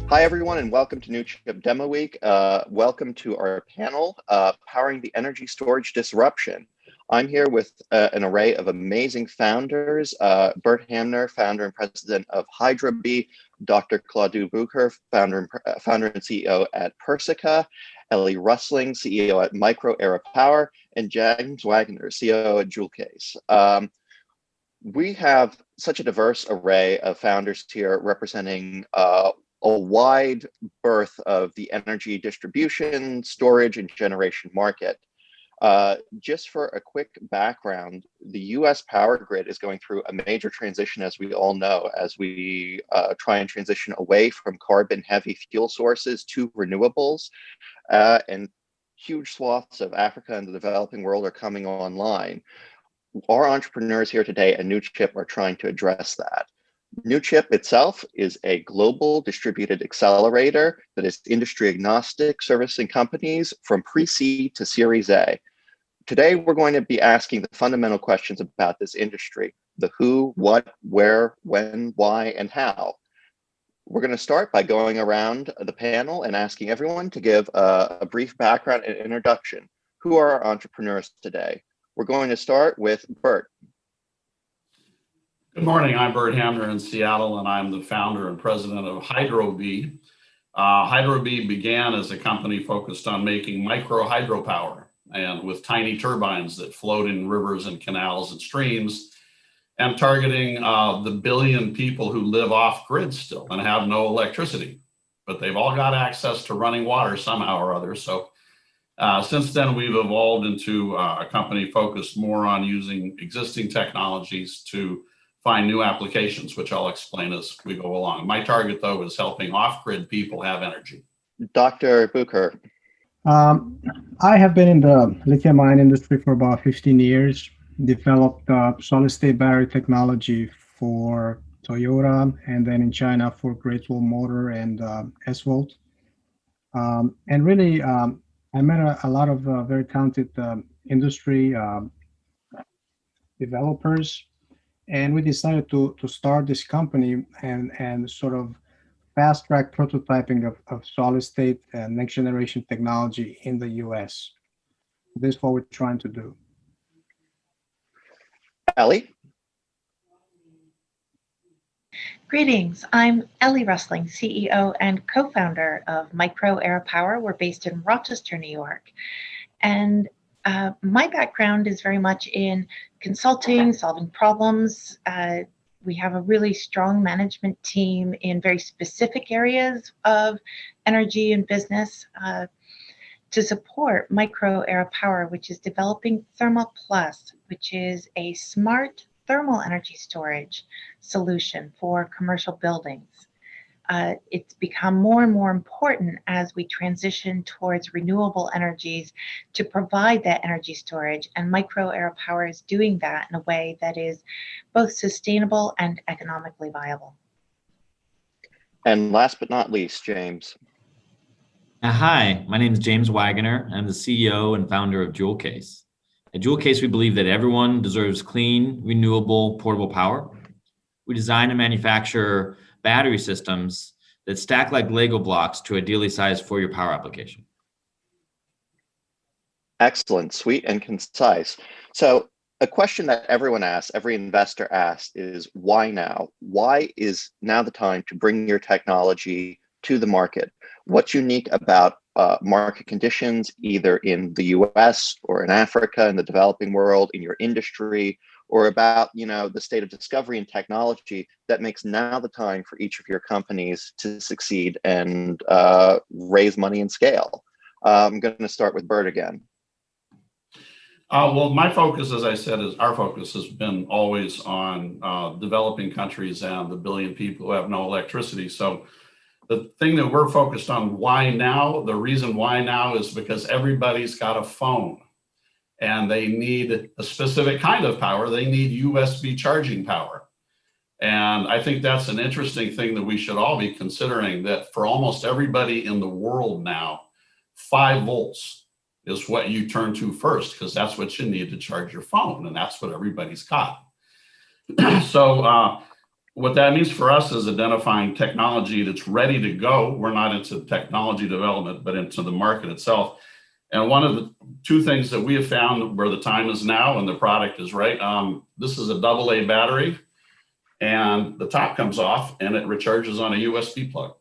Hi, everyone, and welcome to Newchip Demo Week. Welcome to our panel, Powering the Energy Storage Disruption. I'm here with an array of amazing founders, Burt Hamner, founder and president of Hydrobee, Dr. Claudiu Bucur, founder and CEO at Persica, Ellie Rusling, CEO at Micro Era Power, and James Wagoner, CEO at JAN2021. We have such a diverse array of founders here representing a wide berth of the energy distribution, storage, and generation market. Just for a quick background, the US power grid is going through a major transition, as we all know, as we try and transition away from carbon-heavy fuel sources to renewables, and huge swaths of Africa and the developing world are coming online. Our entrepreneurs here today at Newchip are trying to address that. Newchip itself is a global distributed accelerator that is industry agnostic, servicing companies from pre-seed to Series A. Today, we're going to be asking the fundamental questions about this industry: the who, what, where, when, why, and how. We're going to start by going around the panel and asking everyone to give a brief background and introduction. Who are our entrepreneurs today? We're going to start with Burt. Good morning, I'm Burt Hamner in Seattle, and I'm the founder and president of Hydrobee. Hydrobee began as a company focused on making micro hydropower, and with tiny turbines that float in rivers and canals and streams, and targeting the billion people who live off grid still and have no electricity, but they've all got access to running water somehow or other. So since then, we've evolved into a company focused more on using existing technologies to find new applications, which I'll explain as we go along. My target, though, is helping off-grid people have energy. Dr. Bucur. I have been in the lithium-ion industry for about 15 years, developed solid-state battery technology for Toyota, and then in China for Great Wall Motor and S-Volt. And really, I met a lot of very talented industry developers, and we decided to start this company and sort of fast track prototyping of solid state and next generation technology in the US. This is what we're trying to do. Ellie? Greetings, I'm Ellie Rusling, CEO and co-founder of Micro Era Power. We're based in Rochester, New York. And my background is very much in consulting, solving problems. We have a really strong management team in very specific areas of energy and business to support Micro Era Power, which is developing Thermal Plus, which is a smart thermal energy storage solution for commercial buildings. It's become more and more important as we transition towards renewable energies to provide that energy storage, and Micro Era Power is doing that in a way that is both sustainable and economically viable. And last but not least, James. Hi, my name is James Wagoner. I'm the CEO and founder of JAWCase. At JAWCase, we believe that everyone deserves clean, renewable, portable power. We design and manufacture battery systems that stack like Lego blocks to ideally size for your power application. Excellent, sweet and concise. So a question that everyone asks, every investor asks, is why now? Why is now the time to bring your technology to the market? What's unique about market conditions, either in the US or in Africa, in the developing world, in your industry, or about the state of discovery and technology that makes now the time for each of your companies to succeed and raise money and scale? I'm going to start with Burt again. Well, my focus, as I said, our focus has been always on developing countries and the billion people who have no electricity. So the thing that we're focused on, why now? The reason why now is because everybody's got a phone and they need a specific kind of power. They need USB charging power. And I think that's an interesting thing that we should all be considering, that for almost everybody in the world now, 5 volts is what you turn to first, because that's what you need to charge your phone, and that's what everybody's got. So what that means for us is identifying technology that's ready to go. We're not into technology development, but into the market itself. And one of the two things that we have found where the time is now and the product is right, this is a AA battery, and the top comes off and it recharges on a USB plug.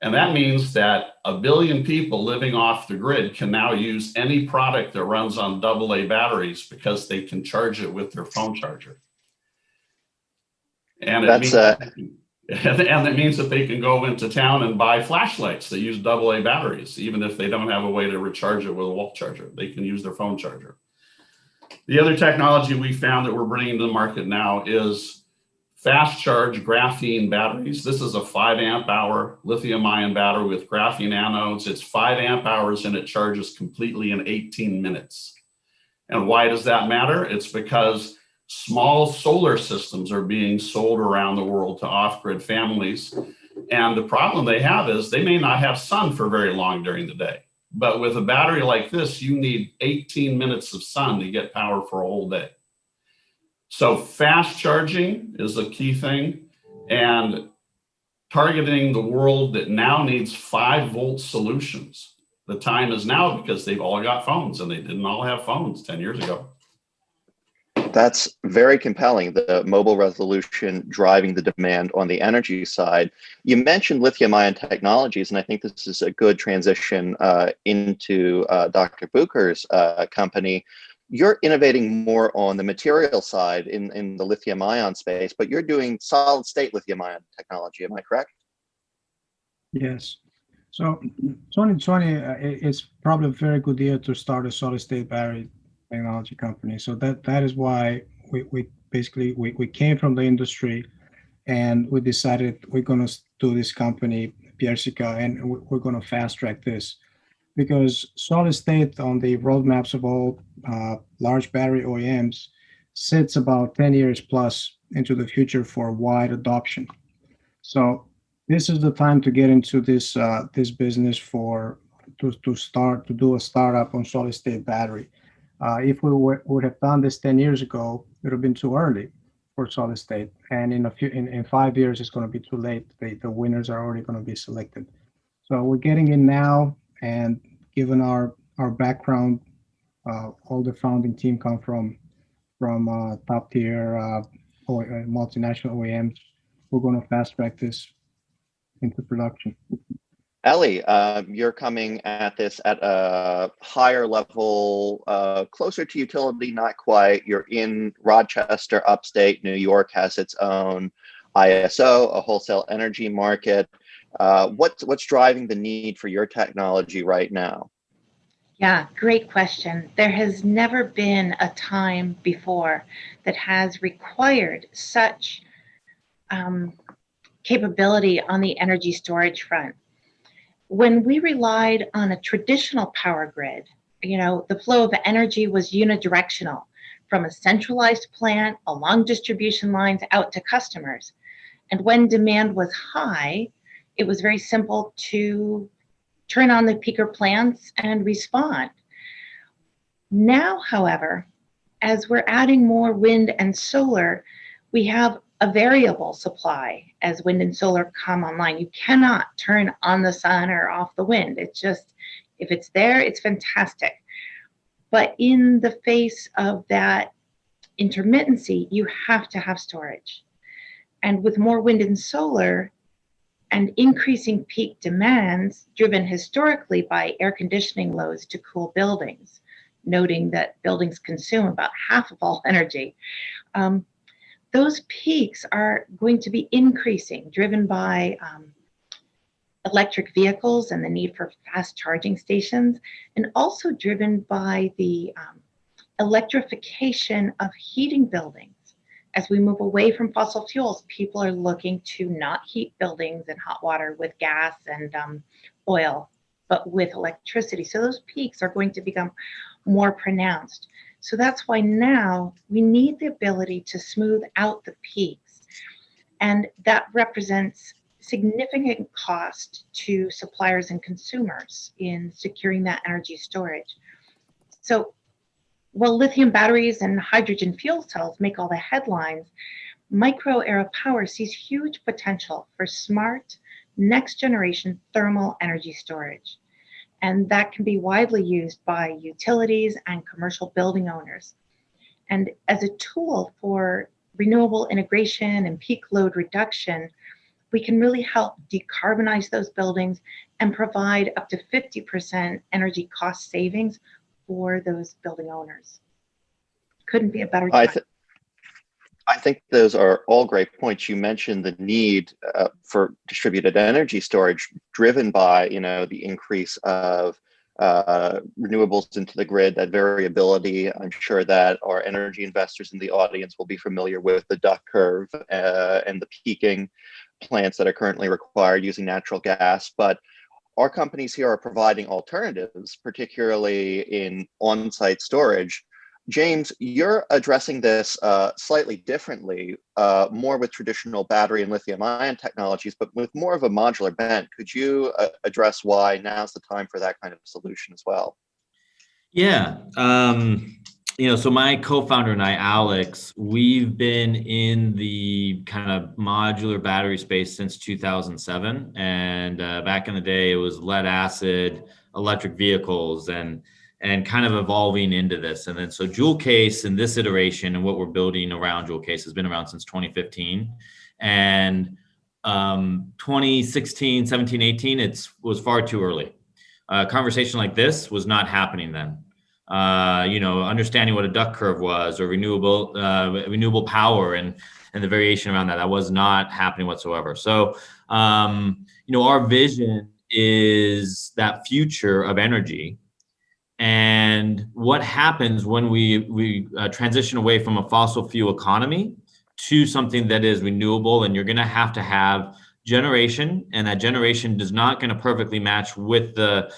And that means that 1 billion people living off the grid can now use any product that runs on AA batteries because they can charge it with their phone charger. And it means that they can go into town and buy flashlights that use AA batteries, even if they don't have a way to recharge it with a wall charger. They can use their phone charger. The other technology we found that we're bringing to the market now is fast charge graphene batteries. This is a 5 amp hour lithium ion battery with graphene anodes. It's 5 amp hours and it charges completely in 18 minutes. And why does that matter? It's because small solar systems are being sold around the world to off-grid families. And the problem they have is they may not have sun for very long during the day. But with a battery like this, you need 18 minutes of sun to get power for a whole day. So fast charging is a key thing, and targeting the world that now needs 5-volt solutions. The time is now because they've all got phones, and they didn't all have phones 10 years ago. That's very compelling, the mobile resolution driving the demand on the energy side. You mentioned lithium-ion technologies, and I think this is a good transition into Dr. Bucur's company. You're innovating more on the material side in the lithium-ion space, but you're doing solid-state lithium-ion technology. Am I correct? Yes. So 2020 is probably a very good year to start a solid-state battery technology company. So that is why we came from the industry, and we decided we're going to do this company, Piersica, and we're going to fast track this. Because solid state on the roadmaps of all large battery OEMs sits about 10 years plus into the future for wide adoption. So this is the time to get into this business to do a startup on solid state battery. If we would have done this 10 years ago, it would have been too early for solid state, and in 5 years it's going to be too late. The winners are already going to be selected. So we're getting in now. And given our background, all the founding team come from top tier multinational OEMs. We're going to fast track this into production. Ellie, you're coming at this at a higher level, closer to utility, not quite. You're in Rochester, upstate New York, has its own ISO, a wholesale energy market. What's driving the need for your technology right now? Yeah, great question. There has never been a time before that has required such capability on the energy storage front. When we relied on a traditional power grid, the flow of energy was unidirectional from a centralized plant along distribution lines out to customers. And when demand was high, it was very simple to turn on the peaker plants and respond. Now, however, as we're adding more wind and solar, we have a variable supply as wind and solar come online. You cannot turn on the sun or off the wind. It's just, if it's there, it's fantastic. But in the face of that intermittency, you have to have storage. And with more wind and solar and increasing peak demands driven historically by air conditioning loads to cool buildings, noting that buildings consume about half of all energy, those peaks are going to be increasing, driven by electric vehicles and the need for fast charging stations, and also driven by the electrification of heating buildings. As we move away from fossil fuels, people are looking to not heat buildings and hot water with gas and oil, but with electricity. So those peaks are going to become more pronounced. So that's why now we need the ability to smooth out the peaks. And that represents significant cost to suppliers and consumers in securing that energy storage. So while lithium batteries and hydrogen fuel cells make all the headlines, Micro Era Power sees huge potential for smart, next-generation thermal energy storage, and that can be widely used by utilities and commercial building owners. And as a tool for renewable integration and peak load reduction, we can really help decarbonize those buildings and provide up to 50% energy cost savings for those building owners. Couldn't be a better time. I think those are all great points. You mentioned the need for distributed energy storage driven by, the increase of renewables into the grid, that variability. I'm sure that our energy investors in the audience will be familiar with the duck curve and the peaking plants that are currently required using natural gas. But our companies here are providing alternatives, particularly in on-site storage. James, you're addressing this slightly differently, more with traditional battery and lithium-ion technologies, but with more of a modular bent. Could you address why now's the time for that kind of solution as well? Yeah. So my co-founder and I, Alex, we've been in the kind of modular battery space since 2007. And back in the day, it was lead acid, electric vehicles, and kind of evolving into this. And then so Jewel Case in this iteration and what we're building around Jewel Case has been around since 2015. And 2016, 17, 18, it was far too early. A conversation like this was not happening then. Understanding what a duck curve was or renewable power and the variation around that was not happening whatsoever. So, our vision is that future of energy. And what happens when we transition away from a fossil fuel economy to something that is renewable, and you're going to have generation, and that generation is not going to perfectly match with the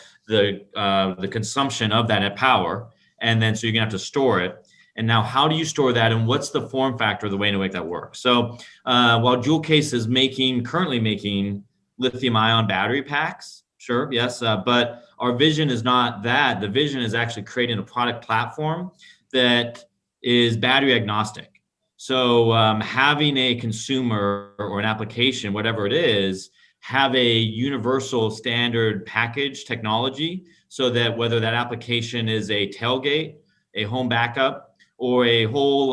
consumption of that power, and then so you're going to have to store it. And now, how do you store that, and what's the form factor, the way to make that work? So, while Jewel Case is currently making lithium-ion battery packs, sure, yes, but our vision is not that. The vision is actually creating a product platform that is battery agnostic. So having a consumer or an application, whatever it is, have a universal standard package technology so that whether that application is a tailgate, a home backup, or a whole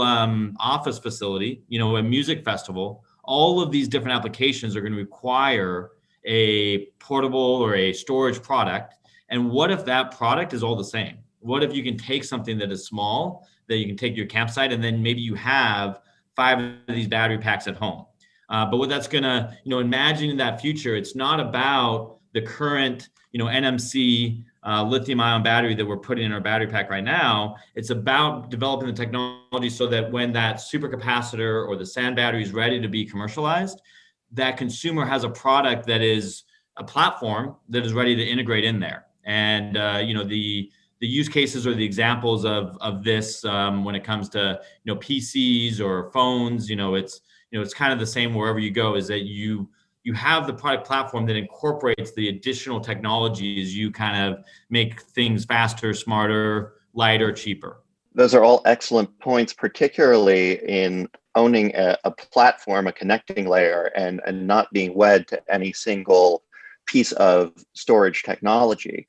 office facility, a music festival, all of these different applications are going to require a portable or a storage product. And what if that product is all the same? What if you can take something that is small, that you can take to your campsite, and then maybe you have 5 of these battery packs at home? But what that's gonna, imagine that future, it's not about the current, NMC lithium-ion battery that we're putting in our battery pack right now. It's about developing the technology so that when that supercapacitor or the sand battery is ready to be commercialized, that consumer has a product that is a platform that is ready to integrate in there. And the use cases or the examples of this when it comes to PCs or phones, it's kind of the same wherever you go, is that you have the product platform that incorporates the additional technologies. You kind of make things faster, smarter, lighter, cheaper. Those are all excellent points, particularly in owning a platform, a connecting layer, and not being wed to any single piece of storage technology.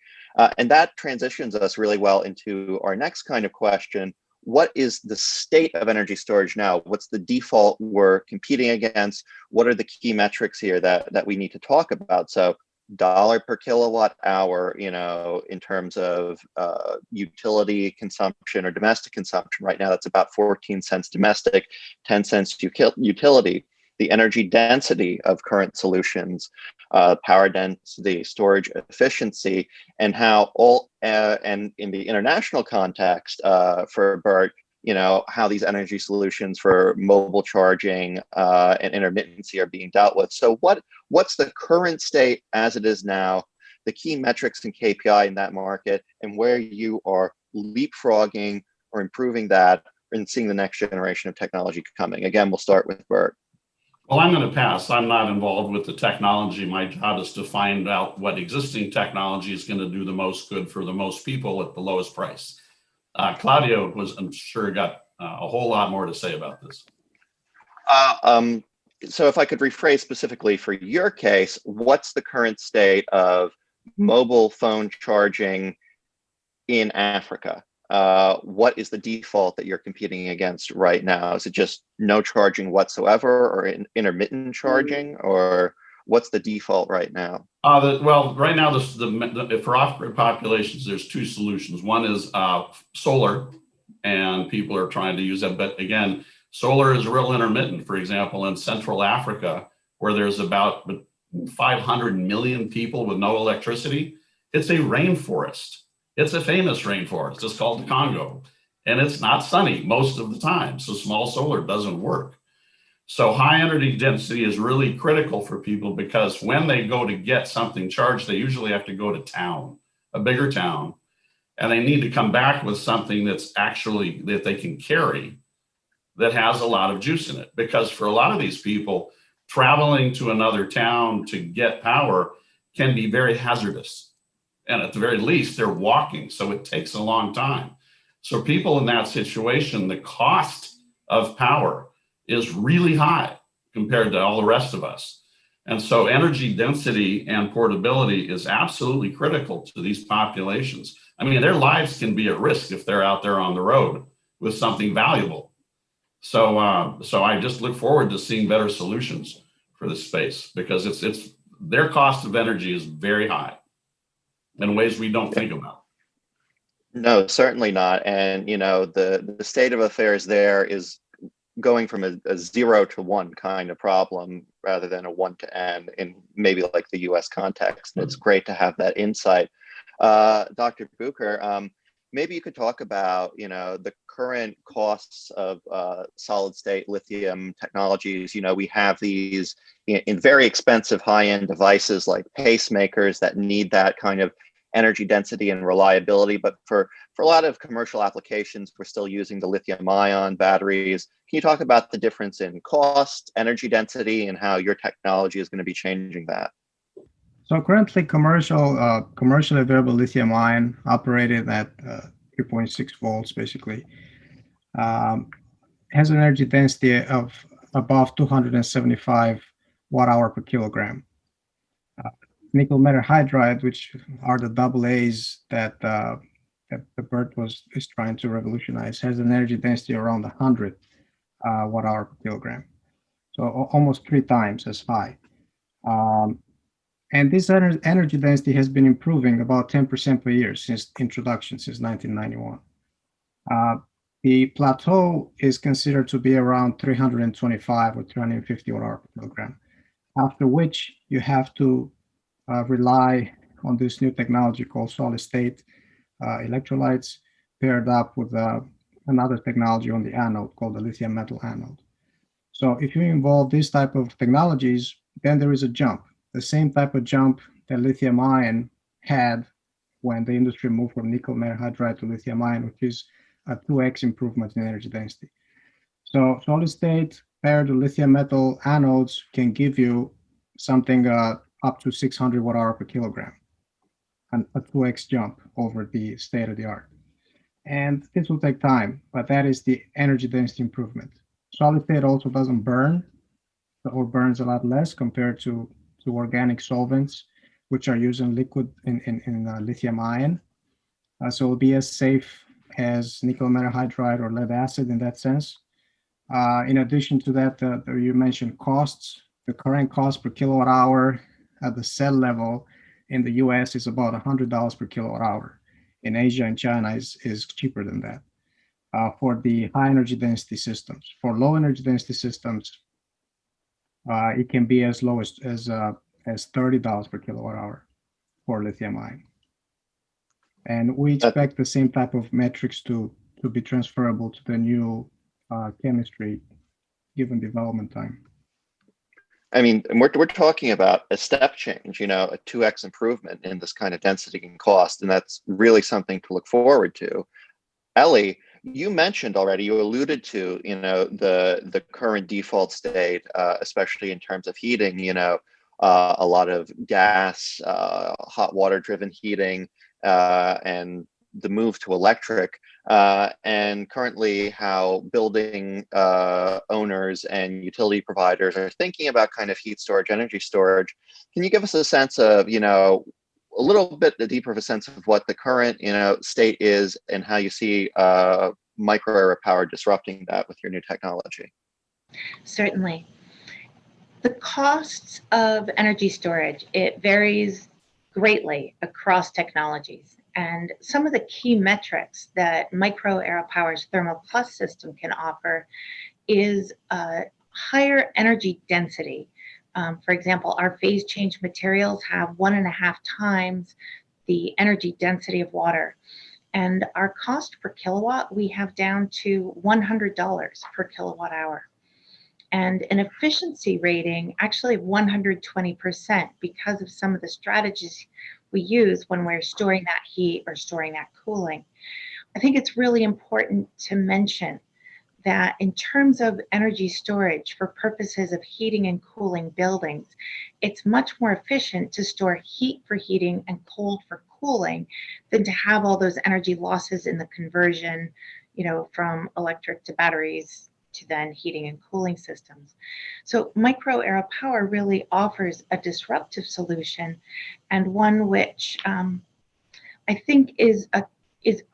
And that transitions us really well into our next kind of question. What is the state of energy storage now? What's the default we're competing against? What are the key metrics here that we need to talk about? So dollar per kilowatt hour, in terms of utility consumption or domestic consumption. Right now, that's about 14 cents domestic, 10 cents utility. The energy density of current solutions, power density, storage efficiency, and how and in the international context for Burt, how these energy solutions for mobile charging and intermittency are being dealt with. So what's the current state as it is now, the key metrics and KPI in that market, and where you are leapfrogging or improving that and seeing the next generation of technology coming? Again, we'll start with Burt. Well, I'm going to pass. I'm not involved with the technology. My job is to find out what existing technology is going to do the most good for the most people at the lowest price. Claudio I'm sure, got a whole lot more to say about this. So if I could rephrase specifically for your case, what's the current state of mobile phone charging in Africa? What is the default that you're competing against right now? Is it just no charging whatsoever, or intermittent charging, or what's the default right now? Well, right now, for off-grid populations, there's two solutions. One is solar, and people are trying to use that. But again, solar is real intermittent. For example, in Central Africa, where there's about 500 million people with no electricity, it's a rainforest. It's a famous rainforest. It's called the Congo. And it's not sunny most of the time. So small solar doesn't work. So high energy density is really critical for people, because when they go to get something charged, they usually have to go to town, a bigger town, and they need to come back with something that's actually that they can carry, that has a lot of juice in it. Because for a lot of these people, traveling to another town to get power can be very hazardous. And at the very least, they're walking, so it takes a long time. So people in that situation, the cost of power is really high compared to all the rest of us. And so energy density and portability is absolutely critical to these populations. I mean, their lives can be at risk if they're out there on the road with something valuable. So I just look forward to seeing better solutions for this space, because it's their cost of energy is very high in ways we don't think about. No, certainly not. And the state of affairs there is going from a 0 to 1 kind of problem rather than a 1 to n in maybe like the US context. And it's great to have that insight. Dr. Bucur, maybe you could talk about, the current costs of solid state lithium technologies. We have these in very expensive high-end devices like pacemakers that need that kind of energy density and reliability. But for a lot of commercial applications, we're still using the lithium ion batteries. Can you talk about the difference in cost, energy density, and how your technology is going to be changing that? So currently commercially available lithium ion operated at 3.6 volts basically has an energy density of above 275 watt hour per kilogram. Nickel metal hydride, which are the AA's that the Burt is trying to revolutionize, has an energy density around 100 watt hour per kilogram. So almost 3 times as high. And this energy density has been improving about 10% per year since introduction, since 1991. The plateau is considered to be around 325 or 350 watt hour per kilogram, after which you have to rely on this new technology called solid state electrolytes paired up with another technology on the anode called the lithium metal anode. So if you involve this type of technologies, then there is a jump, the same type of jump that lithium ion had when the industry moved from nickel metal hydride to lithium ion, which is a 2x improvement in energy density. So solid state paired with lithium metal anodes can give you something up to 600 watt hour per kilogram, and a 2x jump over the state of the art. And this will take time, but that is the energy density improvement. Solid state also doesn't burn, or burns a lot less compared to organic solvents, which are used in liquid in lithium ion. So it'll be as safe as nickel metal hydride or lead acid in that sense. In addition to that, you mentioned costs. The current cost per kilowatt hour at the cell level in the US is about $100 per kilowatt hour. In Asia and China is cheaper than that for the high energy density systems. For low energy density systems, it can be as low as $30 per kilowatt hour for lithium ion. And we expect the same type of metrics to be transferable to the new chemistry given development time. I mean, we're talking about a step change, a 2x improvement in this kind of density and cost, and that's really something to look forward to. Ellie, you mentioned already, you alluded to, the current default state, especially in terms of heating, a lot of gas, hot water driven heating, and the move to electric. and currently how building owners and utility providers are thinking about kind of heat storage, energy storage. Can you give us a sense of, a little bit deeper of a sense of what the current, state is and how you see micro area power disrupting that with your new technology? Certainly. The costs of energy storage, it varies greatly across technologies. And some of the key metrics that Micro Air Power's Thermal Plus system can offer is higher energy density. For example, our phase change materials have 1.5 times the energy density of water. And our cost per kilowatt, we have down to $100 per kilowatt hour. And an efficiency rating, actually 120%, because of some of the strategies we use when we're storing that heat or storing that cooling. I think it's really important to mention that in terms of energy storage for purposes of heating and cooling buildings, it's much more efficient to store heat for heating and cold for cooling than to have all those energy losses in the conversion, from electric to batteries to then heating and cooling systems. So Micro Air Power really offers a disruptive solution, and one which I think is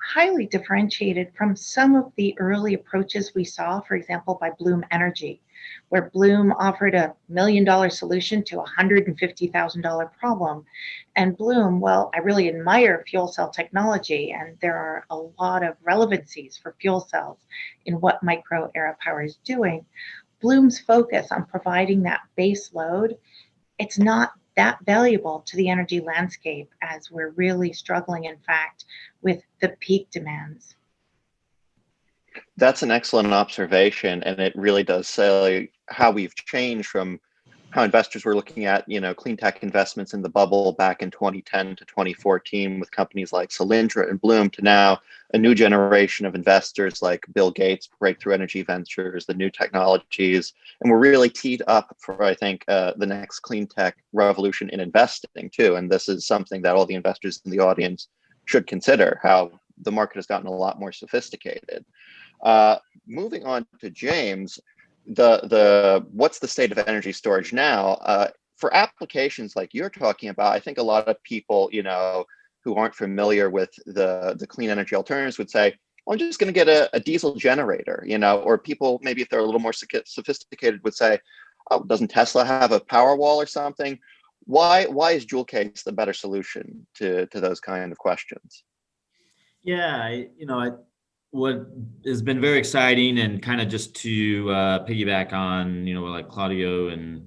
highly differentiated from some of the early approaches we saw, for example, by Bloom Energy, where Bloom offered $1 million solution to a $150,000 problem. And Bloom, well, I really admire fuel cell technology, and there are a lot of relevancies for fuel cells in what Micro Air Power is doing. Bloom's focus on providing that base load, it's not that valuable to the energy landscape, as we're really struggling, in fact, with the peak demands. That's an excellent observation, and it really does say how we've changed from how investors were looking at, clean tech investments in the bubble back in 2010 to 2014 with companies like Solyndra and Bloom, to now a new generation of investors like Bill Gates, Breakthrough Energy Ventures, the new technologies. And we're really teed up for, I think, the next clean tech revolution in investing too. And this is something that all the investors in the audience should consider, how the market has gotten a lot more sophisticated. Moving on to James, what's the state of energy storage now? For applications like you're talking about, I think a lot of people, who aren't familiar with the clean energy alternatives would say, well, I'm just going to get a diesel generator, or people, maybe if they're a little more sophisticated, would say, oh, doesn't Tesla have a power wall or something? Why is Joule Case the better solution to those kind of questions? Yeah, what has been very exciting, and kind of just to piggyback on, like Claudio and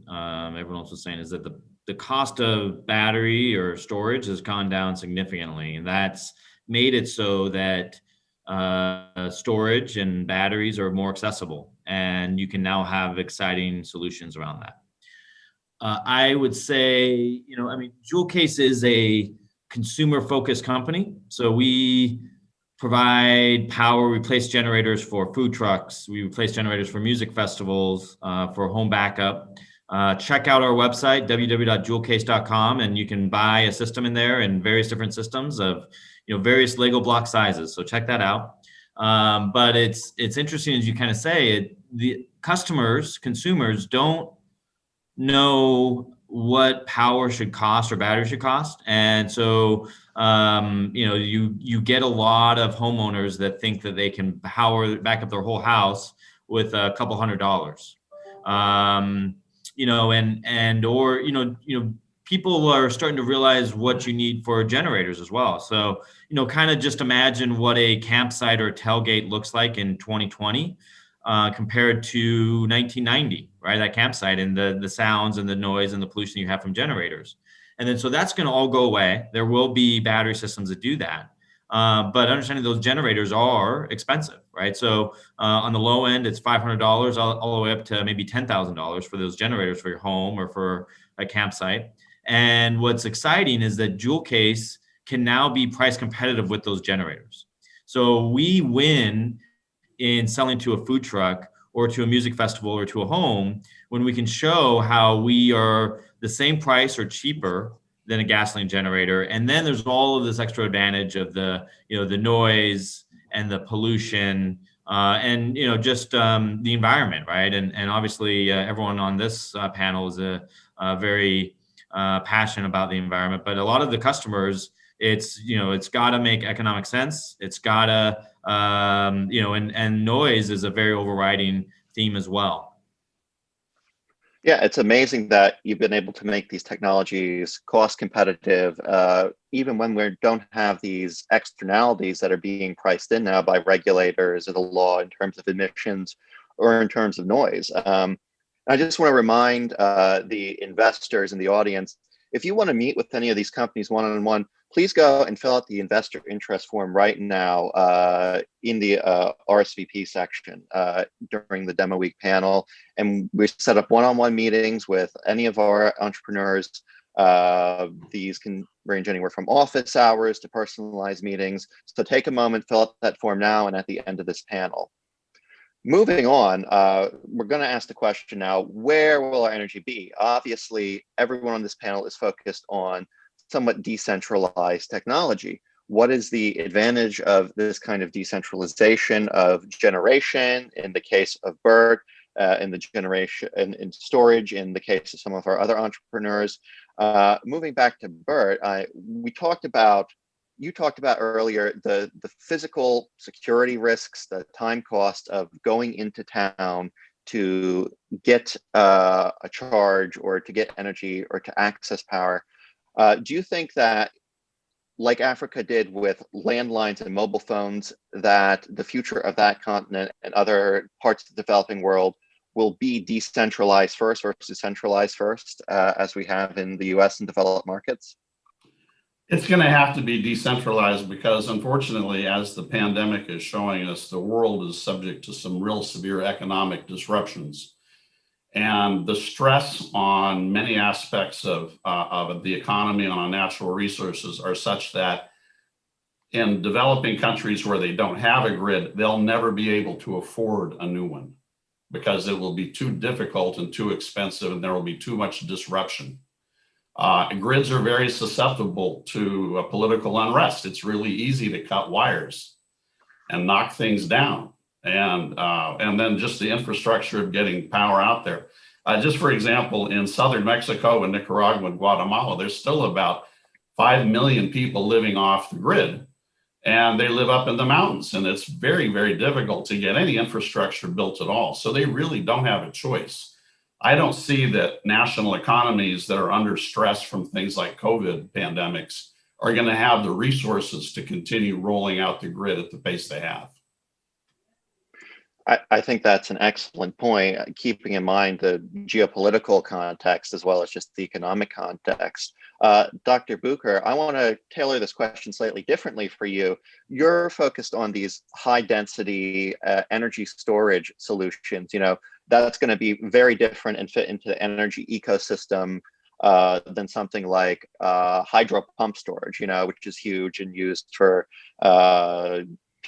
everyone else was saying, is that the cost of battery or storage has gone down significantly. And that's made it so that storage and batteries are more accessible, and you can now have exciting solutions around that. I would say, Joule Case is a consumer-focused company. So we provide power, replace generators for food trucks, we replace generators for music festivals, for home backup. Check out our website, www.joulecase.com, and you can buy a system in there, and various different systems of various Lego block sizes. So check that out. But it's interesting, as you kind of say, the consumers don't know what power should cost or battery should cost. And so, you get a lot of homeowners that think that they can back up their whole house with a couple $100. People are starting to realize what you need for generators as well. So, kind of just imagine what a campsite or a tailgate looks like in 2020 compared to 1990, right? That campsite, and the sounds and the noise and the pollution you have from generators. And then, so that's going to all go away. There will be battery systems that do that. But understanding those generators are expensive, right? So on the low end, it's $500 all the way up to maybe $10,000 for those generators for your home or for a campsite. And what's exciting is that Joule Case can now be price competitive with those generators. So we win in selling to a food truck or to a music festival or to a home when we can show how we are the same price or cheaper than a gasoline generator. And then there's all of this extra advantage of the noise and the pollution and just the environment, right? And obviously everyone on this panel is very passionate about the environment, but a lot of the customers, it's got to make economic sense. It's got to and noise is a very overriding theme as well. Yeah, it's amazing that you've been able to make these technologies cost competitive, even when we don't have these externalities that are being priced in now by regulators or the law in terms of emissions or in terms of noise. I just want to remind the investors in the audience, if you want to meet with any of these companies one-on-one, please go and fill out the investor interest form right now in the RSVP section during the demo week panel. And we set up one-on-one meetings with any of our entrepreneurs. These can range anywhere from office hours to personalized meetings. So take a moment, fill out that form now and at the end of this panel. Moving on, we're going to ask the question now, where will our energy be? Obviously, everyone on this panel is focused on somewhat decentralized technology. What is the advantage of this kind of decentralization of generation in the case of Burt, in the generation in storage in the case of some of our other entrepreneurs? Moving back to Burt, you talked about earlier the physical security risks, the time cost of going into town to get a charge or to get energy or to access power. Do you think that, like Africa did with landlines and mobile phones, that the future of that continent and other parts of the developing world will be decentralized first versus centralized first, as we have in the US and developed markets? It's going to have to be decentralized because, unfortunately, as the pandemic is showing us, the world is subject to some real severe economic disruptions. And the stress on many aspects of the economy and on natural resources are such that in developing countries where they don't have a grid, they'll never be able to afford a new one because it will be too difficult and too expensive, and there will be too much disruption. Grids are very susceptible to political unrest. It's really easy to cut wires and knock things down. And then just the infrastructure of getting power out there. Just for example, in southern Mexico and Nicaragua and Guatemala, there's still about 5 million people living off the grid, and they live up in the mountains, and it's very, very difficult to get any infrastructure built at all. So they really don't have a choice. I don't see that national economies that are under stress from things like COVID pandemics are going to have the resources to continue rolling out the grid at the pace they have. I think that's an excellent point, keeping in mind the geopolitical context as well as just the economic context. Dr. Bucur, I want to tailor this question slightly differently for you. You're focused on these high density energy storage solutions. You know, that's going to be very different and fit into the energy ecosystem than something like hydro pump storage, you know, which is huge and used for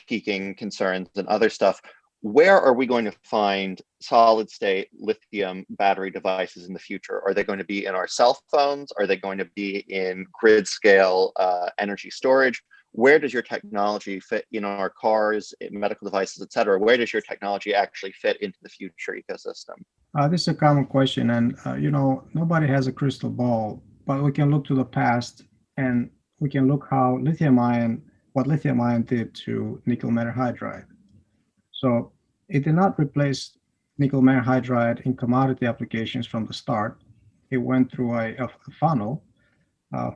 peaking concerns and other stuff. Where are we going to find solid state lithium battery devices in the future? Are they going to be in our cell phones? Are they going to be in grid scale energy storage? Where does your technology fit in our cars, in medical devices, et cetera? Where does your technology actually fit into the future ecosystem? This is a common question, and you know, nobody has a crystal ball, but we can look to the past and we can look what lithium ion did to nickel metal hydride. So it did not replace nickel metal hydride in commodity applications from the start. It went through a funnel.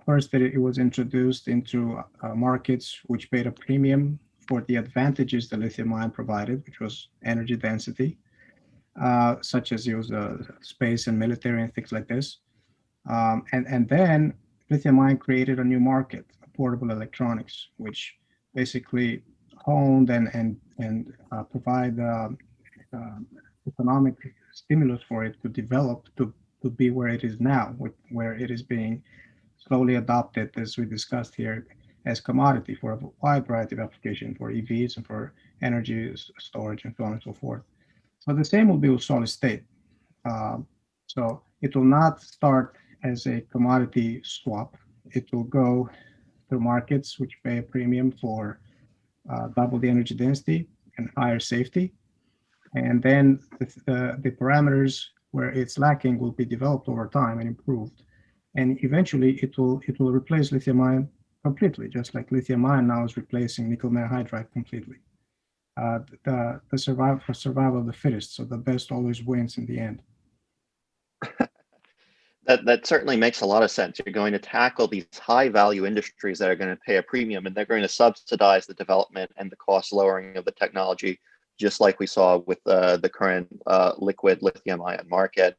First, it was introduced into markets which paid a premium for the advantages the lithium ion provided, which was energy density, such as use space and military and things like this. And then lithium ion created a new market, portable electronics, which basically honed and provide economic stimulus for it to develop to be where it is now, where it is being slowly adopted, as we discussed here, as commodity for a wide variety of applications for EVs and for energy storage and so on and so forth. So the same will be with solid state. So it will not start as a commodity swap. It will go to markets which pay a premium for double the energy density and higher safety. And then the parameters where it's lacking will be developed over time and improved. And eventually it will replace lithium ion completely, just like lithium ion now is replacing nickel metal hydride completely. The survival of the fittest, so the best always wins in the end. That certainly makes a lot of sense. You're going to tackle these high value industries that are going to pay a premium, and they're going to subsidize the development and the cost lowering of the technology, just like we saw with the current liquid lithium ion market.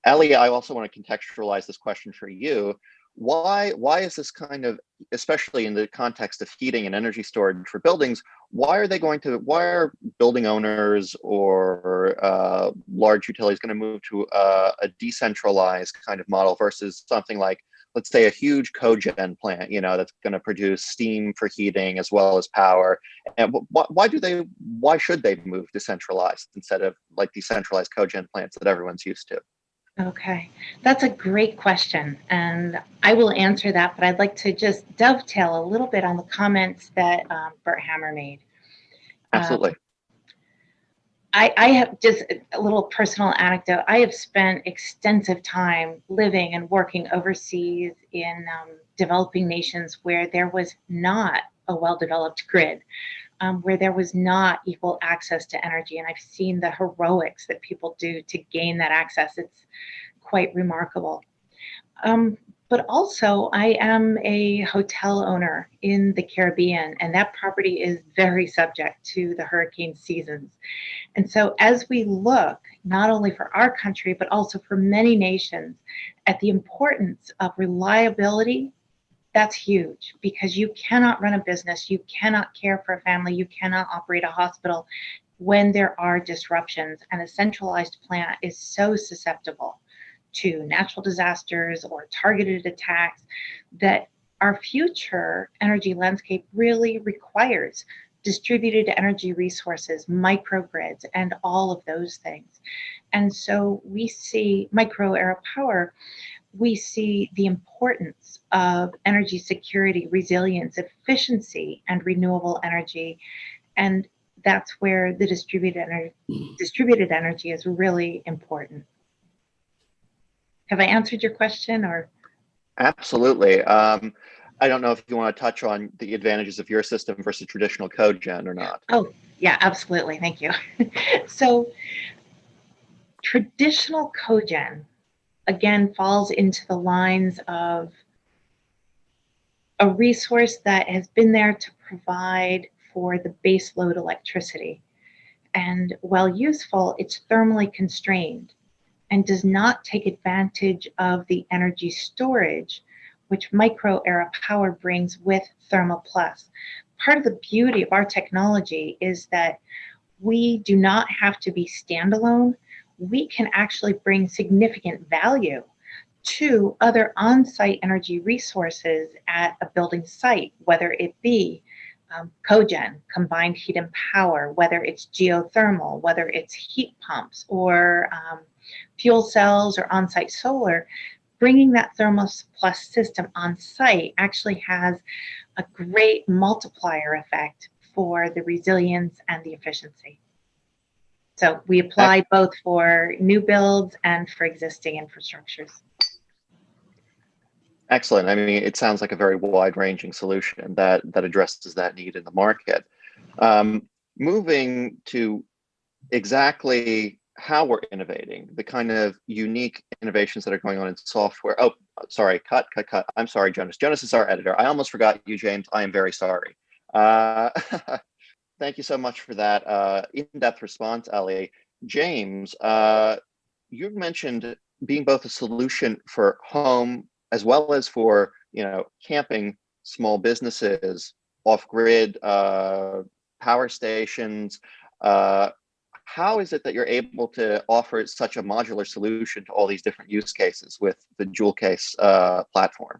Ellie, I also want to contextualize this question for you. Why is this kind of, especially in the context of heating and energy storage for buildings, why are building owners or large utilities going to move to a decentralized kind of model versus something like, let's say, a huge cogen plant, that's going to produce steam for heating as well as power? And why should they move decentralized instead of like decentralized cogen plants that everyone's used to? Okay, that's a great question, and I will answer that, but I'd like to just dovetail a little bit on the comments that Burt Hamner made. Absolutely. I have just a little personal anecdote. I have spent extensive time living and working overseas in developing nations where there was not a well-developed grid, where there was not equal access to energy. And I've seen the heroics that people do to gain that access. It's quite remarkable. But also, I am a hotel owner in the Caribbean, and that property is very subject to the hurricane seasons. And so as we look, not only for our country, but also for many nations, at the importance of reliability, that's huge, because you cannot run a business, you cannot care for a family, you cannot operate a hospital when there are disruptions. And a centralized plant is so susceptible to natural disasters or targeted attacks that our future energy landscape really requires distributed energy resources, microgrids, and all of those things. And so we see micro era power, we see the importance of energy security, resilience, efficiency, and renewable energy. And that's where the distributed energy is really important. Have I answered your question, or? Absolutely. I don't know if you want to touch on the advantages of your system versus traditional cogen or not. Oh, yeah, absolutely. Thank you. So traditional cogen, again, falls into the lines of a resource that has been there to provide for the base load electricity. And while useful, it's thermally constrained and does not take advantage of the energy storage which micro era power brings with Thermal Plus. Part of the beauty of our technology is that we do not have to be standalone. We can actually bring significant value to other on-site energy resources at a building site, whether it be cogen, combined heat and power, whether it's geothermal, whether it's heat pumps or fuel cells or on-site solar. Bringing that Thermal Plus system on site actually has a great multiplier effect for the resilience and the efficiency. So we apply both for new builds and for existing infrastructures. Excellent. I mean, it sounds like a very wide-ranging solution that addresses that need in the market. Moving to exactly how we're innovating, the kind of unique innovations that are going on in software. Oh, sorry, cut. I'm sorry, Jonas. Jonas is our editor. I almost forgot you, James. I am very sorry. Thank you so much for that in-depth response, Ellie. James, you've mentioned being both a solution for home as well as for camping, small businesses, off-grid power stations. How is it that you're able to offer such a modular solution to all these different use cases with the Jewel Case platform?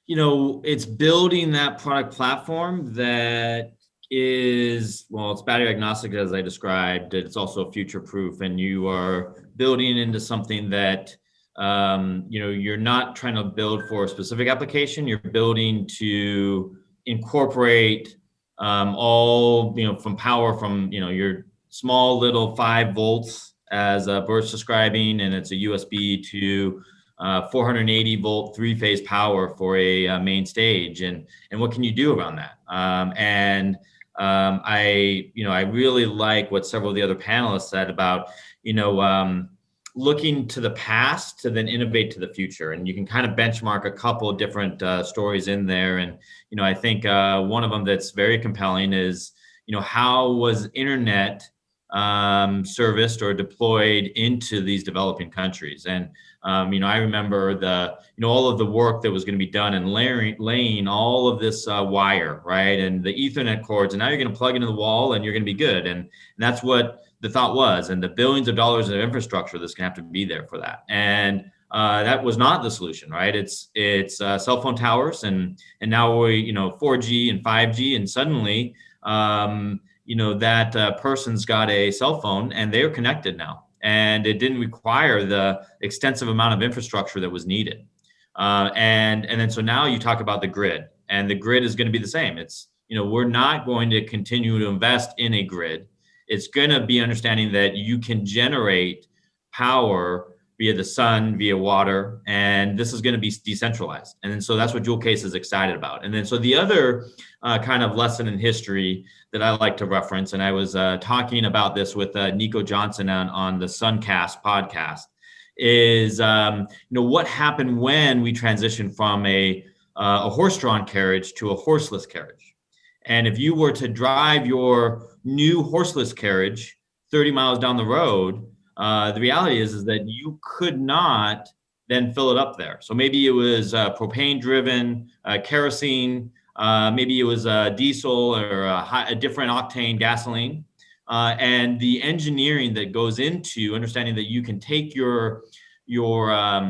It's building that product platform that is, well, it's battery agnostic, as I described. It's also future-proof, and you are building into something that you're not trying to build for a specific application. You're building to incorporate all, from power from, your small little 5 volts as Burt's describing, and it's a USB to 480 volt 3-phase power for a main stage, and what can you do around that? I really like what several of the other panelists said about, looking to the past to then innovate to the future. And you can kind of benchmark a couple of different stories in there. And, I think one of them that's very compelling is, how was internet serviced or deployed into these developing countries? And, I remember all of the work that was going to be done and laying all of this wire, right? And the Ethernet cords, and now you're going to plug into the wall and you're going to be good. And that's what the thought was, and the billions of dollars of infrastructure that's going to have to be there for that. And that was not the solution, right? It's cell phone towers, and now we 4G and 5G, and suddenly that person's got a cell phone and they're connected now, and it didn't require the extensive amount of infrastructure that was needed. And then so now you talk about the grid, and the grid is going to be the same. It's we're not going to continue to invest in a grid. It's going to be understanding that you can generate power via the sun, via water, and this is going to be decentralized. And then so that's what JewelCase is excited about. And then so the other kind of lesson in history that I like to reference, and I was talking about this with Nico Johnson on the Suncast podcast, is what happened when we transitioned from a horse-drawn carriage to a horseless carriage. And if you were to drive your new horseless carriage 30 miles down the road, the reality is that you could not then fill it up there. So maybe it was propane driven, kerosene, maybe it was diesel or a different octane gasoline. And the engineering that goes into understanding that you can take your $10,000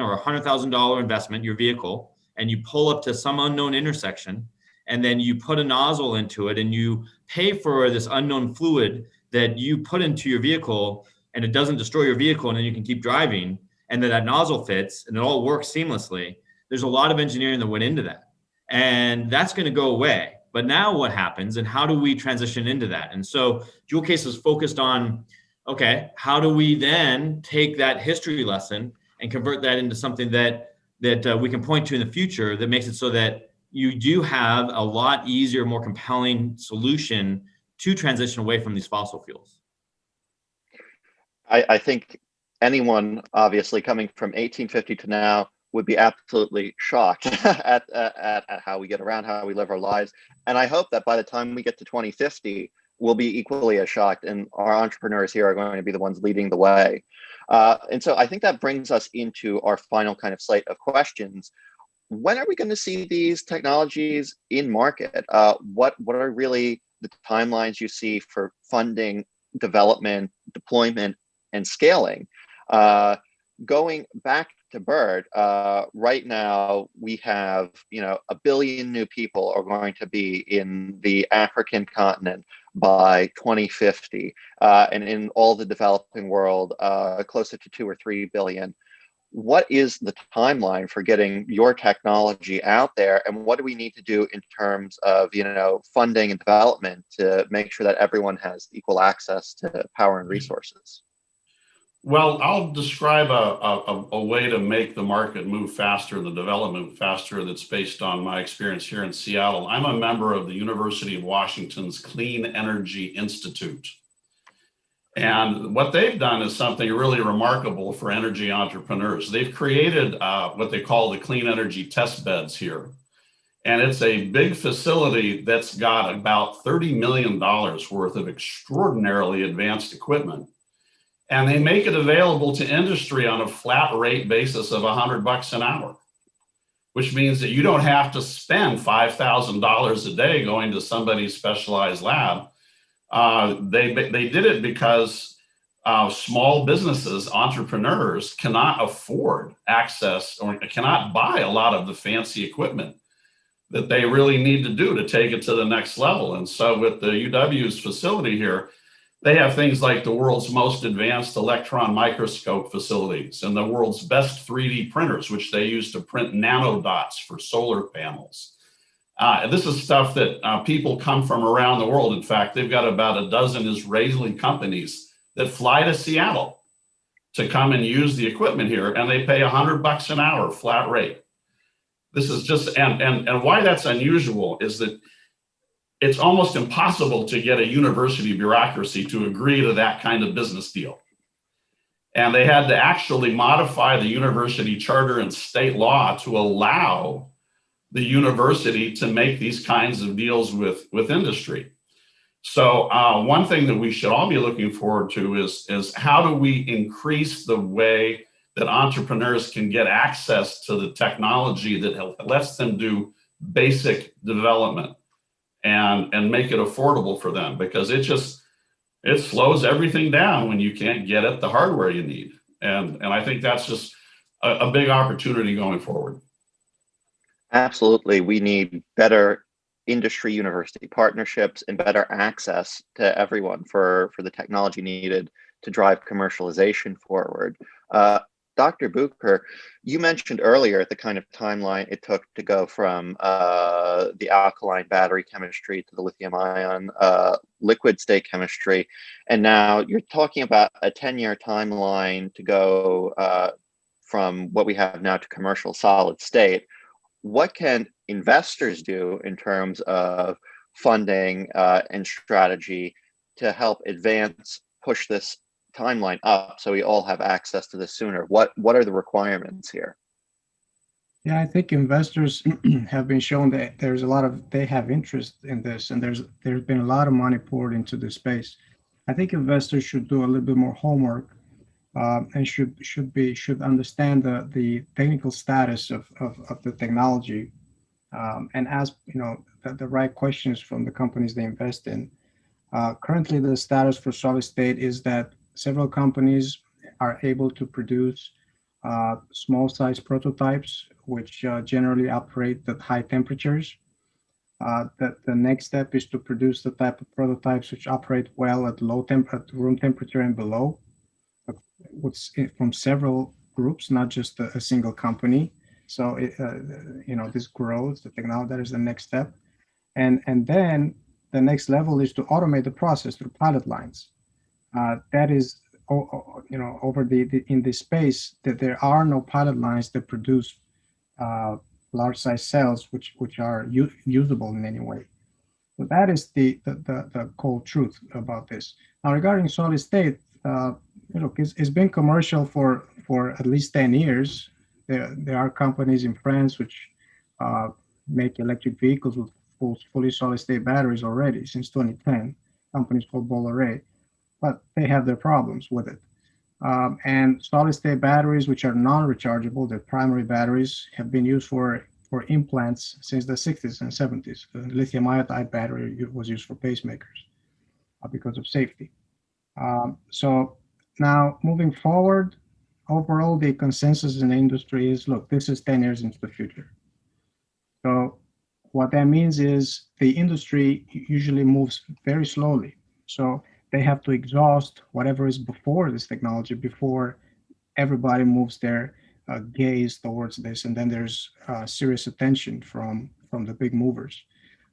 or $100,000 investment, your vehicle, and you pull up to some unknown intersection, and then you put a nozzle into it and you pay for this unknown fluid that you put into your vehicle, and it doesn't destroy your vehicle, and then you can keep driving, and then that nozzle fits and it all works seamlessly. There's a lot of engineering that went into that, and that's going to go away. But now what happens, and how do we transition into that? And so JewelCase is focused on, okay, how do we then take that history lesson and convert that into something that we can point to in the future that makes it so that you do have a lot easier, more compelling solution to transition away from these fossil fuels. I think anyone obviously coming from 1850 to now would be absolutely shocked at how we get around, how we live our lives. And I hope that by the time we get to 2050, we'll be equally as shocked, and our entrepreneurs here are going to be the ones leading the way. And so I think that brings us into our final kind of slate of questions. When are we going to see these technologies in market? What are really the timelines you see for funding, development, deployment, and scaling? Going back to Burt, right now we have, 1 billion new people are going to be in the African continent by 2050, and in all the developing world, closer to 2 or 3 billion. What is the timeline for getting your technology out there, and what do we need to do in terms of funding and development to make sure that everyone has equal access to power and resources? Well, I'll describe a way to make the market move faster and the development faster that's based on my experience here in Seattle. I'm a member of the University of Washington's Clean Energy Institute. And what they've done is something really remarkable for energy entrepreneurs. They've created what they call the clean energy test beds here. And it's a big facility that's got about $30 million worth of extraordinarily advanced equipment. And they make it available to industry on a flat rate basis of $100 an hour, which means that you don't have to spend $5,000 a day going to somebody's specialized lab. They did it because small businesses, entrepreneurs cannot afford access or cannot buy a lot of the fancy equipment that they really need to do to take it to the next level. And so with the UW's facility here, they have things like the world's most advanced electron microscope facilities and the world's best 3D printers, which they use to print nanodots for solar panels. This is stuff that people come from around the world. In fact, they've got about a dozen Israeli companies that fly to Seattle to come and use the equipment here, and they pay $100 an hour flat rate. This is just, and why that's unusual is that it's almost impossible to get a university bureaucracy to agree to that kind of business deal. And they had to actually modify the university charter and state law to allow the university to make these kinds of deals with industry. So one thing that we should all be looking forward to is how do we increase the way that entrepreneurs can get access to the technology that lets them do basic development and make it affordable for them, because it slows everything down when you can't get at the hardware you need. And I think that's just a big opportunity going forward. Absolutely. We need better industry university partnerships and better access to everyone for the technology needed to drive commercialization forward. Dr. Bucur, you mentioned earlier the kind of timeline it took to go from the alkaline battery chemistry to the lithium ion liquid state chemistry. And now you're talking about a 10-year timeline to go from what we have now to commercial solid state. What can investors do in terms of funding and strategy to help push this timeline up so we all have access to this sooner? What are the requirements here? Yeah, I think investors have been shown that they have interest in this, and there's been a lot of money poured into this space. I think investors should do a little bit more homework and should understand the technical status of the technology and ask the right questions from the companies they invest in. Currently, the status for solid state is that several companies are able to produce small size prototypes, which generally operate at high temperatures. The next step is to produce the type of prototypes which operate well at at room temperature and below, from several groups, not just a single company. So this grows the technology. That is the next step, and then the next level is to automate the process through pilot lines. That is, over in this space that there are no pilot lines that produce large size cells which are usable in any way. So that is the cold truth about this. Now, regarding solid state, it's been commercial for at least 10 years. There are companies in France which make electric vehicles with fully solid state batteries already since 2010. Companies called Bolloré, but they have their problems with it. And solid state batteries, which are non-rechargeable, their primary batteries, have been used for implants since the 60s and 70s. The lithium iodide battery was used for pacemakers because of safety. So now moving forward, overall, the consensus in the industry is, look, this is 10 years into the future. So what that means is the industry usually moves very slowly. So they have to exhaust whatever is before this technology before everybody moves their gaze towards this, and then there's serious attention from the big movers.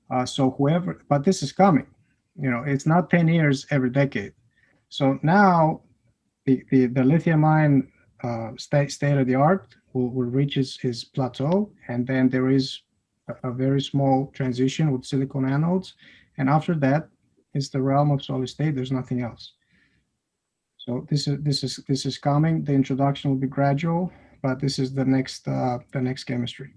But this is coming. It's not 10 years every decade. So now the lithium ion state of the art will reach its plateau, and then there is a very small transition with silicon anodes, and after that, it's the realm of solid state. There's nothing else. So this is coming. The introduction will be gradual, but this is the next chemistry.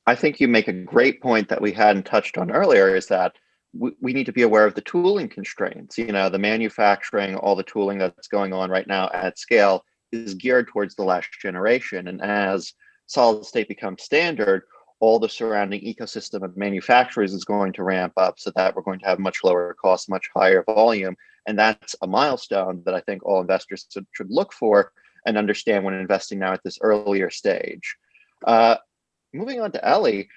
I think you make a great point that we hadn't touched on earlier, is that we need to be aware of the tooling constraints. The manufacturing, all the tooling that's going on right now at scale is geared towards the last generation. And as solid state becomes standard, all the surrounding ecosystem of manufacturers is going to ramp up so that we're going to have much lower costs, much higher volume. And that's a milestone that I think all investors should look for and understand when investing now at this earlier stage. Moving on to Ellie,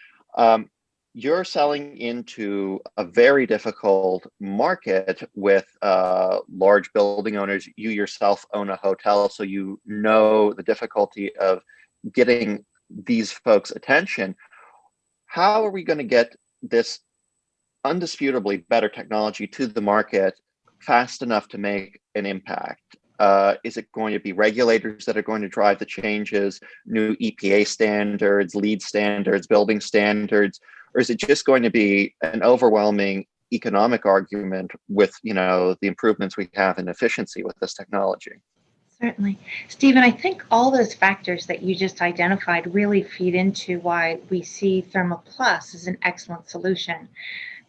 you're selling into a very difficult market with large building owners. You yourself own a hotel, so you know the difficulty of getting these folks' attention. how are we going to get this undisputably better technology to the market fast enough to make an impact? Is it going to be regulators that are going to drive the changes, new EPA standards, LEED standards, building standards, or is it just going to be an overwhelming economic argument with, the improvements we have in efficiency with this technology? Certainly. Stephen, I think all those factors that you just identified really feed into why we see Thermal Plus as an excellent solution.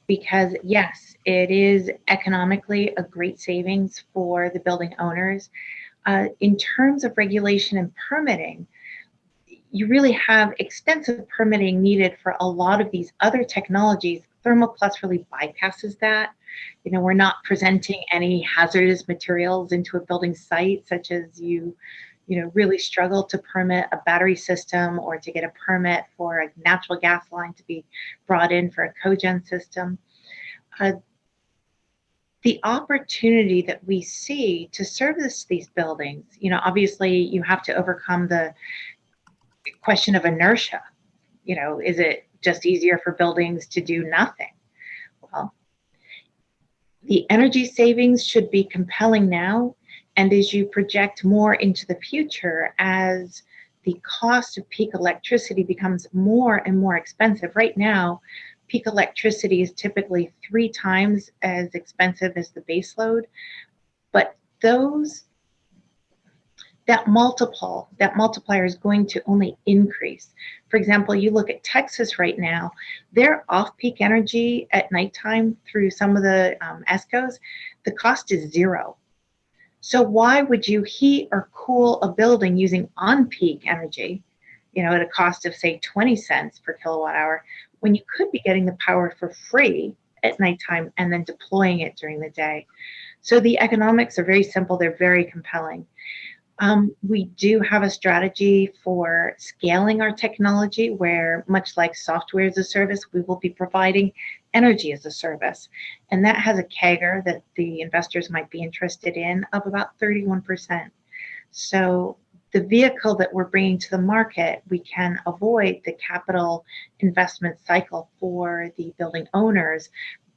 Because yes, it is economically a great savings for the building owners. In terms of regulation and permitting, you really have extensive permitting needed for a lot of these other technologies. Thermal Plus really bypasses that. We're not presenting any hazardous materials into a building site, such as you really struggle to permit a battery system or to get a permit for a natural gas line to be brought in for a cogen system. The opportunity that we see to service these buildings, obviously you have to overcome the question of inertia. Is it just easier for buildings to do nothing? Well, the energy savings should be compelling now, and as you project more into the future, as the cost of peak electricity becomes more and more expensive. Right now, peak electricity is typically 3 times as expensive as the base load, but that multiplier is going to only increase. For example, you look at Texas right now, their off-peak energy at nighttime through some of the ESCOs, the cost is 0. So why would you heat or cool a building using on-peak energy, at a cost of say 20 cents per kilowatt hour, when you could be getting the power for free at nighttime and then deploying it during the day? So the economics are very simple. They're very compelling. We do have a strategy for scaling our technology where, much like software as a service, we will be providing energy as a service. And that has a CAGR that the investors might be interested in of about 31%. So the vehicle that we're bringing to the market, we can avoid the capital investment cycle for the building owners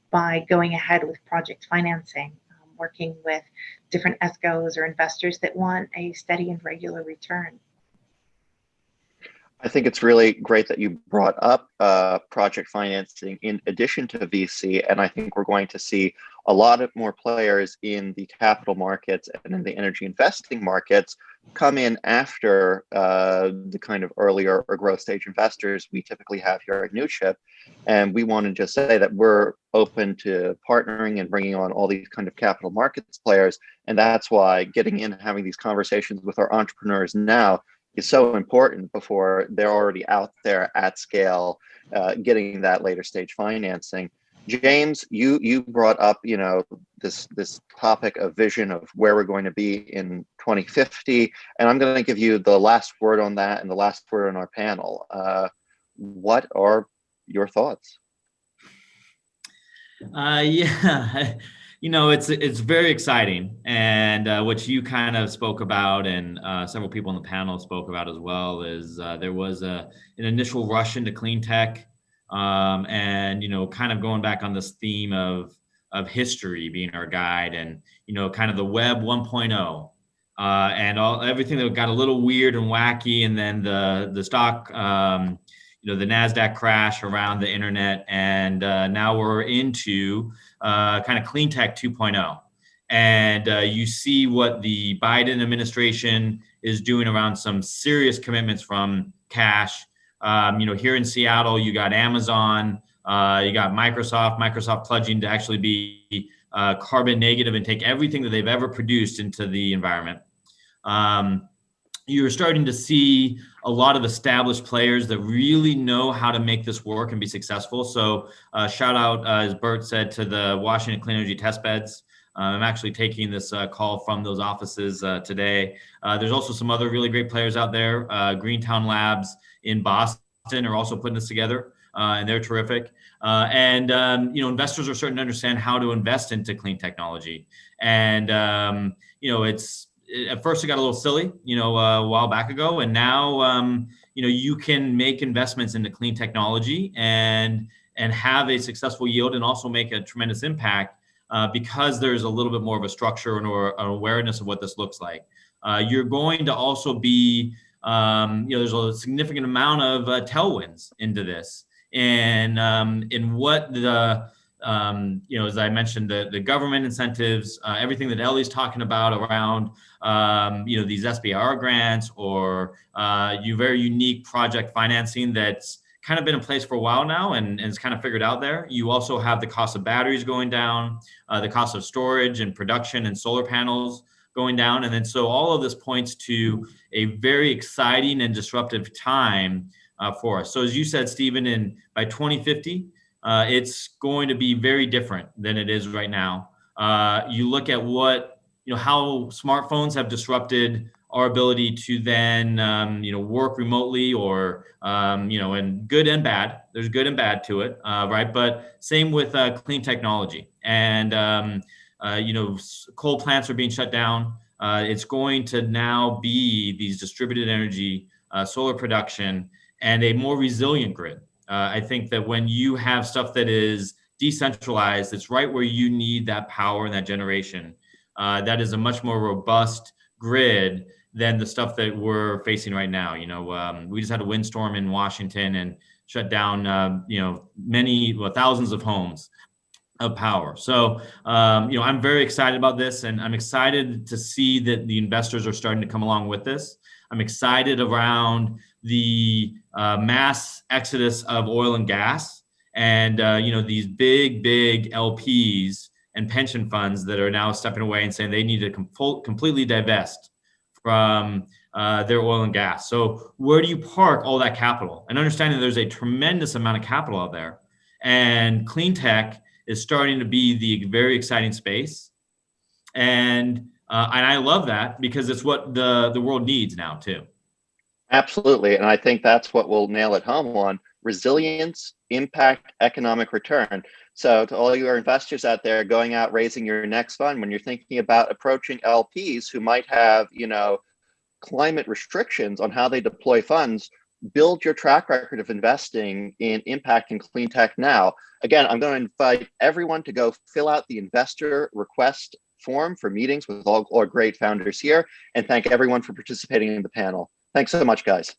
by going ahead with project financing, working with different ESCOs or investors that want a steady and regular return. I think it's really great that you brought up project financing in addition to VC, and I think we're going to see a lot of more players in the capital markets and in the energy investing markets come in after the kind of earlier or growth stage investors we typically have here at Newchip. And we want to just say that we're open to partnering and bringing on all these kind of capital markets players. And that's why getting in and having these conversations with our entrepreneurs now is so important before they're already out there at scale, getting that later stage financing. James, you brought up, this topic of vision of where we're going to be in 2050, and I'm going to give you the last word on that and the last word on our panel. What are your thoughts? Yeah, it's very exciting, and what you kind of spoke about, and several people on the panel spoke about as well, is there was an initial rush into clean tech, and kind of going back on this theme of history being our guide, and kind of the web 1.0, and everything that got a little weird and wacky, and then the stock. The NASDAQ crash around the internet, and now we're into kind of clean tech 2.0. And you see what the Biden administration is doing around some serious commitments from cash. Here in Seattle, you got Amazon, you got Microsoft pledging to actually be carbon negative and take everything that they've ever produced into the environment. You're starting to see a lot of established players that really know how to make this work and be successful. So shout out, as Burt said, to the Washington Clean Energy Test Beds. I'm actually taking this call from those offices today. There's also some other really great players out there. Greentown Labs in Boston are also putting this together, and they're terrific. Investors are starting to understand how to invest into clean technology. And, at first it got a little silly, a while back ago, and now you can make investments into clean technology and have a successful yield and also make a tremendous impact because there's a little bit more of a structure or an awareness of what this looks like. You're going to also be, there's a significant amount of tailwinds into this, and in what the as I mentioned, the government incentives, everything that Ellie's talking about around, these SBIR grants or very unique project financing that's kind of been in place for a while now and it's kind of figured out there. You also have the cost of batteries going down, the cost of storage and production and solar panels going down. And then so all of this points to a very exciting and disruptive time for us. So as you said, Stephen, by 2050, it's going to be very different than it is right now. You look at how smartphones have disrupted our ability to then, work remotely or, and good and bad. There's good and bad to it, right? But same with clean technology. And, coal plants are being shut down. It's going to now be these distributed energy, solar production, and a more resilient grid. I think that when you have stuff that is decentralized, it's right where you need that power and that generation. That is a much more robust grid than the stuff that we're facing right now. We just had a windstorm in Washington and shut down, thousands of homes of power. So, I'm very excited about this, and I'm excited to see that the investors are starting to come along with this. I'm excited around the mass exodus of oil and gas and, these big LPs and pension funds that are now stepping away and saying they need to completely divest from their oil and gas. So where do you park all that capital? And understanding there's a tremendous amount of capital out there, and clean tech is starting to be the very exciting space. And I love that because it's what the world needs now too. Absolutely. And I think that's what we'll nail it home on: resilience, impact, economic return. So to all your investors out there going out raising your next fund, when you're thinking about approaching LPs who might have, climate restrictions on how they deploy funds, build your track record of investing in impact and clean tech now. Again, I'm going to invite everyone to go fill out the investor request form for meetings with all our great founders here, and thank everyone for participating in the panel. Thanks so much, guys.